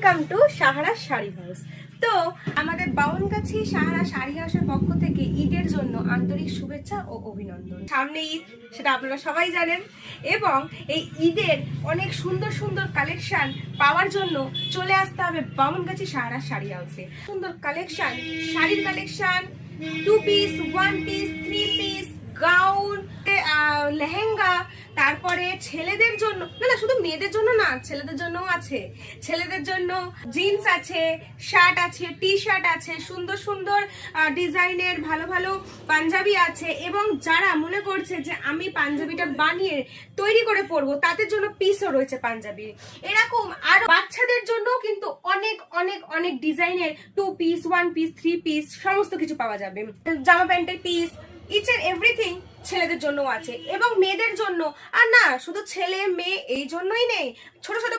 Welcome to Sahara sari house. তো আমাদের বাউনগাছি সাহারা শাড়ি হাউসের পক্ষ থেকে ঈদের জন্য আন্তরিক শুভেচ্ছা ও অভিনন্দন। সামনে ঈদ, সেটা আপনারা সবাই জানেন, এবং এই ঈদের অনেক সুন্দর সুন্দর কালেকশন পাওয়ার জন্য চলে আসতে হবে বাউনগাছি সাহারা শাড়ি হাউসে। সুন্দর কালেকশন, শাড়ির collection, 2 piece, 1 piece, 3 piece, gown, lehenga, তারপরে ছেলেদের জন্য, না শুধু মেয়েদের জন্য না, ছেলেদের জন্যও আছে। ছেলেদের জন্য জিন্স আছে, শার্ট আছে, টি শার্ট আছে, সুন্দর সুন্দর ডিজাইনের ভালো ভালো পাঞ্জাবি আছে, এবং যারা মনে করছে যে আমি পাঞ্জাবিটা বানিয়ে তৈরি করে পরবো তাদের জন্য পিসও রয়েছে পাঞ্জাবি। এরকম আর বাচ্চাদের জন্য কিন্তু অনেক অনেক অনেক ডিজাইনের 2 পিস, 1 পিস, 3 পিস সমস্ত কিছু পাওয়া যাবে। জামা প্যান্টের পিস, ইচ এন্ড এভরিথিং ছেলেদের জন্য আছে এবং মেয়েদের জন্য। আর না, শুধু ছেলে মেয়ে এই জন্যই নেই, ছোট ছোট